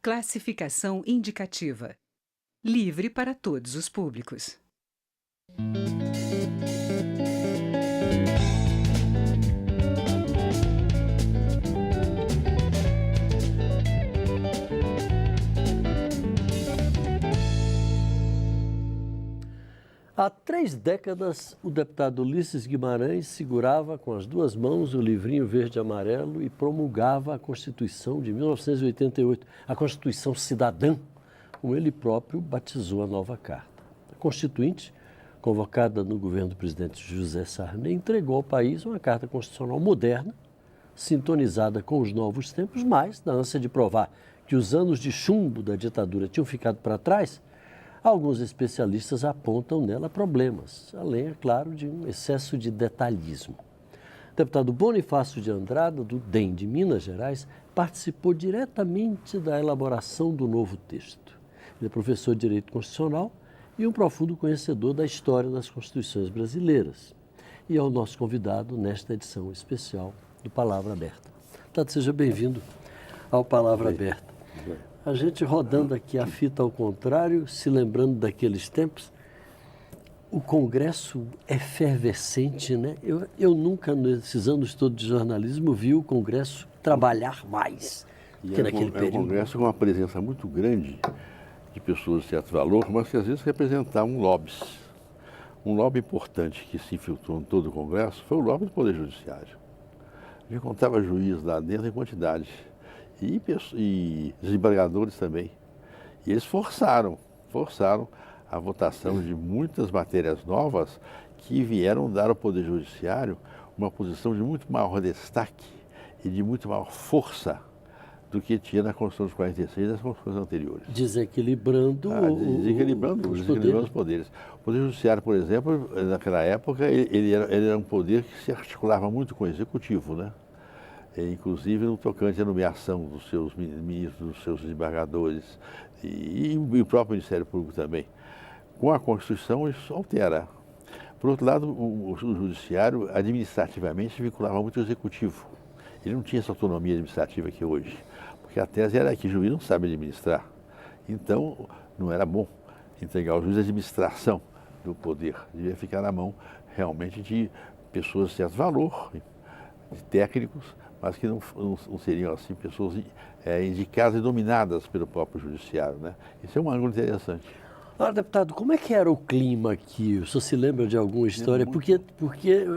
Classificação indicativa. Livre para todos os públicos. Há 3 décadas, o deputado Ulisses Guimarães segurava com as 2 mãos o livrinho verde e amarelo e promulgava a Constituição de 1988, a Constituição Cidadã, como ele próprio batizou a nova carta. A Constituinte, convocada no governo do presidente José Sarney, entregou ao país uma carta constitucional moderna, sintonizada com os novos tempos, mas, na ânsia de provar que os anos de chumbo da ditadura tinham ficado para trás, alguns especialistas apontam nela problemas, além, é claro, de um excesso de detalhismo. O deputado Bonifácio de Andrada, do DEM de Minas Gerais, participou diretamente da elaboração do novo texto. Ele é professor de Direito Constitucional e um profundo conhecedor da história das Constituições brasileiras. E é o nosso convidado nesta edição especial do Palavra Aberta. Deputado, seja bem-vindo ao Palavra Aberta. A gente rodando aqui a fita ao contrário, se lembrando daqueles tempos, o Congresso efervescente, né? Eu nunca, nesses anos todos de jornalismo, vi o Congresso trabalhar mais que naquele período. É um Congresso com uma presença muito grande de pessoas de certo valor, mas que às vezes representavam lobbies. Um lobby importante que se infiltrou em todo o Congresso foi o lobby do Poder Judiciário. A gente contava juiz lá dentro em quantidade. E desembargadores também. E eles forçaram a votação de muitas matérias novas que vieram dar ao Poder Judiciário uma posição de muito maior destaque e de muito maior força do que tinha na Constituição de 46 e nas Constituições anteriores. Desequilibrando os poderes. O Poder Judiciário, por exemplo, naquela época, ele era um poder que se articulava muito com o Executivo, né? Inclusive no tocante à nomeação dos seus ministros, dos seus desembargadores e o próprio Ministério Público também. Com a Constituição isso altera. Por outro lado, o Judiciário administrativamente se vinculava muito ao Executivo. Ele não tinha essa autonomia administrativa que hoje, porque a tese era que o juiz não sabe administrar. Então, não era bom entregar ao juiz a administração do poder. Devia ficar na mão realmente de pessoas de certo valor, de técnicos, mas que não seriam assim pessoas indicadas e dominadas pelo próprio judiciário, né? Isso é um ângulo interessante. Ora, deputado, como é que era o clima aqui? O senhor se lembra de alguma história? Porque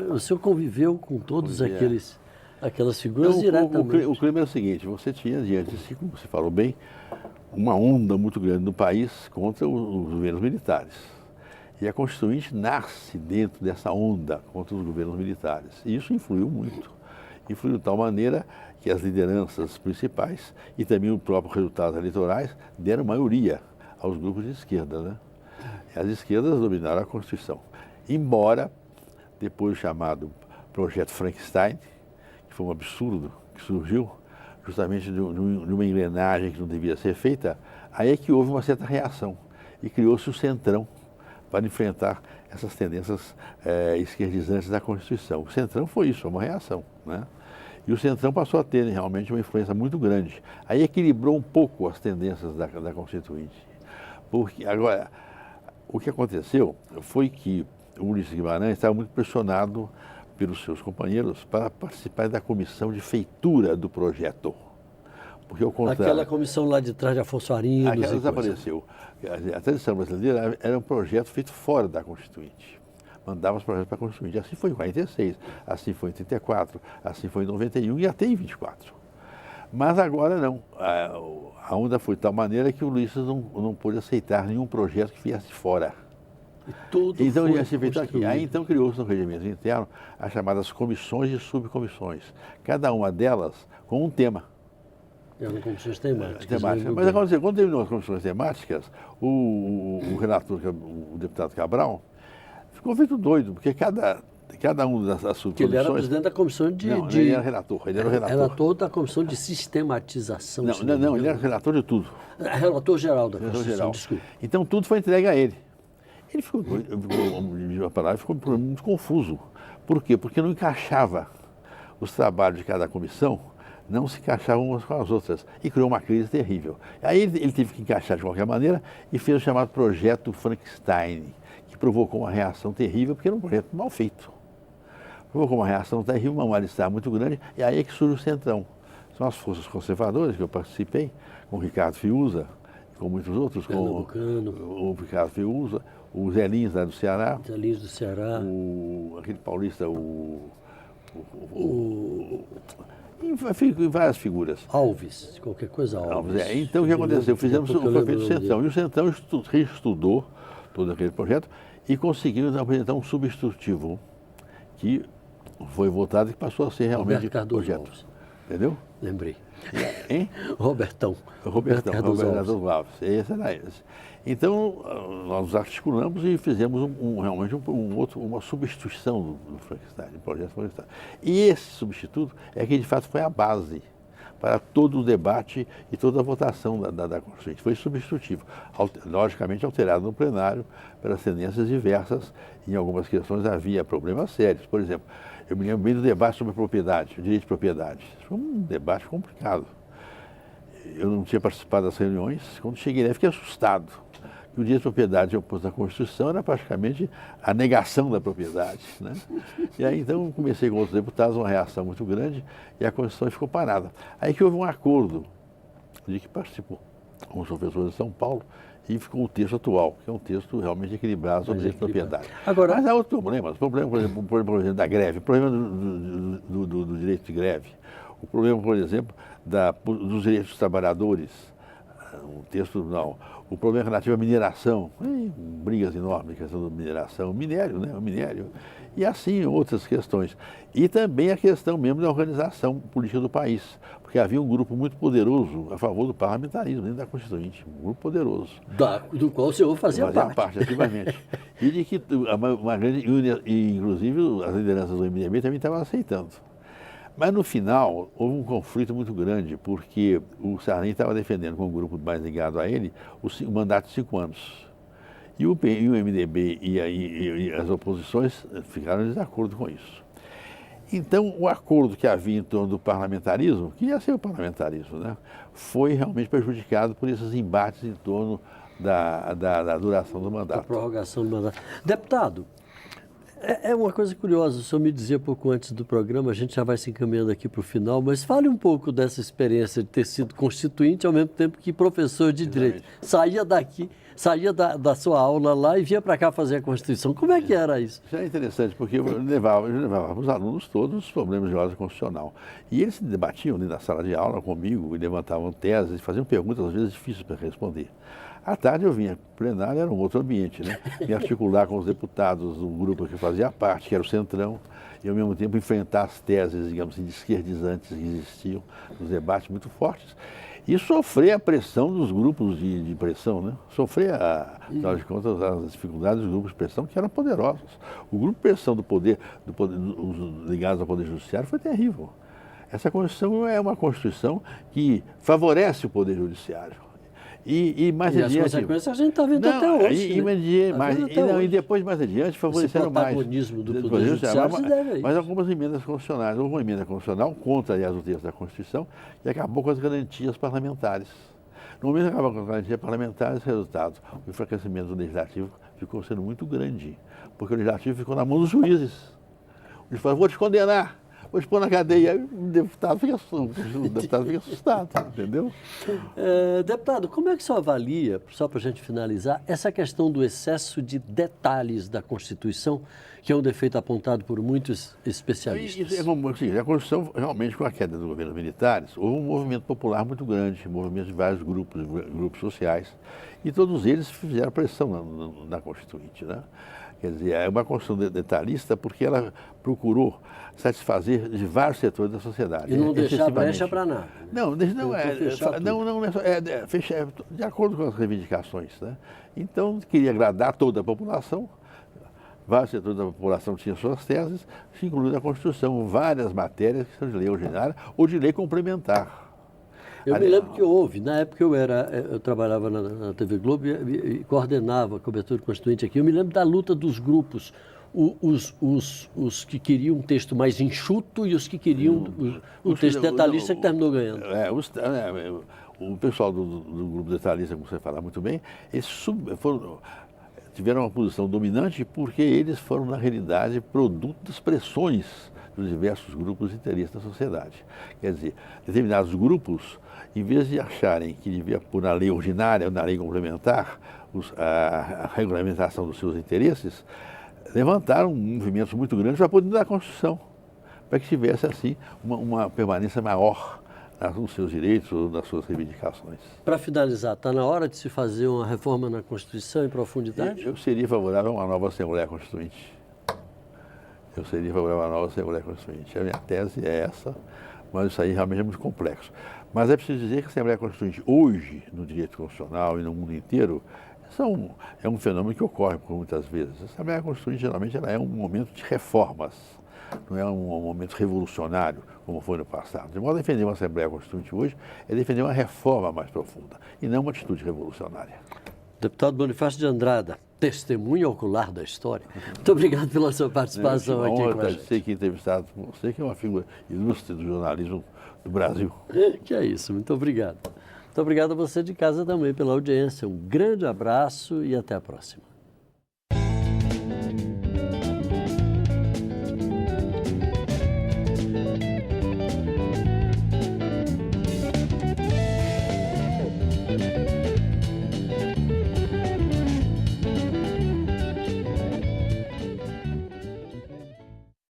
o senhor conviveu com todos aquelas figuras diretamente. O clima é o seguinte, você tinha diante de si, como você falou bem, uma onda muito grande no país contra os governos militares. E a Constituinte nasce dentro dessa onda contra os governos militares. E isso influiu muito. Influiu de tal maneira que as lideranças principais e também os próprios resultados eleitorais deram maioria aos grupos de esquerda, né? E as esquerdas dominaram a Constituição. Embora, depois chamado Projeto Frankenstein, que foi um absurdo que surgiu, justamente de uma engrenagem que não devia ser feita, aí é que houve uma certa reação e criou-se o Centrão para enfrentar essas tendências esquerdizantes da Constituição. O Centrão foi isso, uma reação, né? E o Centrão passou a ter realmente uma influência muito grande. Aí equilibrou um pouco as tendências da Constituinte. Porque, agora, o que aconteceu foi que o Ulisses Guimarães estava muito pressionado pelos seus companheiros para participar da comissão de feitura do projeto. Porque, ao contrário, aquela comissão lá de trás de Afonso Arinos. Aquela desapareceu. A tradição brasileira era um projeto feito fora da Constituinte. Mandava os projetos para a Constituinte. Assim foi em 46, assim foi em 34, assim foi em 91 e até em 24. Mas agora não. A onda foi de tal maneira que o Ulisses não pôde aceitar nenhum projeto que viesse fora. Então ia ser feito aqui. Aí então criou-se no regimento interno as chamadas comissões e subcomissões. Cada uma delas com um tema. Eram comissões temáticas. Mas aconteceu, quando terminou as comissões temáticas, o relator, o deputado Cabral, ficou feito doido, porque cada um das subcomissões... Ele era presidente da comissão de... Não, ele era relator. Ele era o relator. Relator da comissão de sistematização. Não, ele era relator de tudo. Relator geral da Constituição, desculpa. Então tudo foi entregue a ele. Ele ficou muito confuso. Por quê? Porque não encaixava os trabalhos de cada comissão não se encaixavam umas com as outras e criou uma crise terrível. Aí ele teve que encaixar de qualquer maneira e fez o chamado Projeto Frankenstein, que provocou uma reação terrível, porque era um projeto mal feito. Provocou uma reação terrível, uma mal-estar muito grande, e aí é que surge o Centrão. São as forças conservadoras que eu participei, com o Ricardo Fiuza, com muitos outros, com o Ricardo Fiuza, o Zé Lins lá do Ceará. Zé Lins do Ceará. Aquele paulista, várias figuras. Alves, qualquer coisa Alves. Então o que aconteceu? Fizemos o prefeito Centrão. E o Centrão reestudou todo aquele projeto e conseguiu apresentar um substitutivo que foi votado e que passou a ser realmente projeto. Alves. Entendeu? Lembrei. Hein? Roberto Cardoso Alves. Esse era esse. Então, nós nos articulamos e fizemos realmente uma substituição do Frankenstein, do projeto Frankenstein. E esse substituto é que, de fato, foi a base para todo o debate e toda a votação da Constituinte. Foi substitutivo, logicamente alterado no plenário pelas tendências diversas. Em algumas questões havia problemas sérios. Por exemplo, eu me lembro bem do debate sobre a propriedade, o direito de propriedade. Foi um debate complicado. Eu não tinha participado das reuniões. Quando cheguei lá, fiquei assustado. Que o direito de propriedade oposto à Constituição era praticamente a negação da propriedade, né? E aí, então, comecei com outros deputados, uma reação muito grande, e a Constituição ficou parada. Aí que houve um acordo de que participou com os professores de São Paulo, e ficou o texto atual, que é um texto realmente equilibrado sobre o direito de propriedade. Agora, mas há outros problemas. O problema, por exemplo, da greve, o problema do direito de greve, o problema, por exemplo, dos direitos dos trabalhadores, um texto não. O problema relativo à mineração, brigas enormes, questão da mineração, o minério, né? O minério, e assim outras questões. E também a questão mesmo da organização política do país, porque havia um grupo muito poderoso a favor do parlamentarismo dentro da Constituinte, um grupo poderoso. Do qual o senhor fazia parte. Ativamente. E de que uma grande, e inclusive as lideranças do MDB também estavam aceitando. Mas no final houve um conflito muito grande, porque o Sarney estava defendendo, com o grupo mais ligado a ele, o mandato de 5 anos. E o MDB e as oposições ficaram em desacordo com isso. Então, o acordo que havia em torno do parlamentarismo, que ia ser o parlamentarismo, né, foi realmente prejudicado por esses embates em torno da duração do mandato. Da prorrogação do mandato. Deputado, é uma coisa curiosa, o senhor me dizia pouco antes do programa, a gente já vai se encaminhando aqui para o final, mas fale um pouco dessa experiência de ter sido constituinte ao mesmo tempo que professor de direito. Saía daqui, saía da sua aula lá e vinha para cá fazer a Constituição. Como é que era isso? Isso é interessante, porque eu levava os alunos todos os problemas de ordem constitucional. E eles se debatiam dentro da sala de aula comigo e levantavam teses, faziam perguntas às vezes difíceis para responder. À tarde eu vinha, plenário era um outro ambiente, né? Me articular com os deputados do grupo que fazia parte, que era o Centrão, e ao mesmo tempo enfrentar as teses, digamos assim, de esquerdizantes que existiam, nos debates muito fortes, e sofrer a pressão dos grupos de pressão, né? Sofrer, afinal de contas, as dificuldades dos grupos de pressão que eram poderosos. O grupo de pressão do poder ligados ao Poder Judiciário foi terrível. Essa Constituição é uma Constituição que favorece o Poder Judiciário. E mais e adiante. As consequências a gente está vendo até hoje. E depois, mais adiante, favoreceram mais. O protagonismo do Poder Judiciário se deve a isso. Mas algumas emendas constitucionais. Houve uma emenda constitucional contra, aliás, o texto da Constituição e acabou com as garantias parlamentares. No momento que acabou com as garantias parlamentares, resultado, o enfraquecimento do legislativo ficou sendo muito grande, porque o legislativo ficou na mão dos juízes. Eles falaram, vou te condenar. Vou te pôr na cadeia, o deputado fica assustado, entendeu? Deputado, como é que o senhor avalia, só para a gente finalizar, essa questão do excesso de detalhes da Constituição, que é um defeito apontado por muitos especialistas? A Constituição, realmente, com a queda dos governos militares, houve um movimento popular muito grande, movimento de vários grupos sociais, e todos eles fizeram pressão na Constituinte, né? Quer dizer, é uma Constituição detalhista porque ela procurou satisfazer de vários setores da sociedade. E não deixar brecha para nada. Né? Fechar de acordo com as reivindicações, né? Então, queria agradar toda a população, vários setores da população tinham suas teses, incluindo a Constituição, várias matérias que são de lei ordinária ou de lei complementar. Eu me lembro que houve, na época eu trabalhava na TV Globo e coordenava a cobertura constituinte aqui, eu me lembro da luta dos grupos os que queriam um texto mais enxuto e os que queriam o texto detalhista, que terminou ganhando. O pessoal do grupo detalhista, como você fala muito bem, eles tiveram uma posição dominante porque eles foram, na realidade, produto das pressões dos diversos grupos de interesse da sociedade. Quer dizer, determinados grupos, em vez de acharem que devia pôr na lei ordinária ou na lei complementar a regulamentação dos seus interesses, levantaram movimentos muito grandes para poder dar a Constituição, para que tivesse, assim, uma permanência maior nos seus direitos ou nas suas reivindicações. Para finalizar, está na hora de se fazer uma reforma na Constituição em profundidade? Eu seria favorável a uma nova Assembleia Constituinte. Eu seria favorável a uma nova Assembleia Constituinte. A minha tese é essa, mas isso aí realmente é muito complexo. Mas é preciso dizer que a Assembleia Constituinte hoje, no direito constitucional e no mundo inteiro, é um fenômeno que ocorre por muitas vezes. A Assembleia Constituinte, geralmente, ela é um momento de reformas, não é um momento revolucionário, como foi no passado. De modo a defender uma Assembleia Constituinte hoje é defender uma reforma mais profunda, e não uma atitude revolucionária. Deputado Bonifácio de Andrada, testemunha ocular da história. Muito obrigado pela sua participação aqui com a gente. Sei que entrevistado por você, que é uma figura ilustre do jornalismo do Brasil. Que é isso, muito obrigado. Muito obrigado a você de casa também pela audiência. Um grande abraço e até a próxima.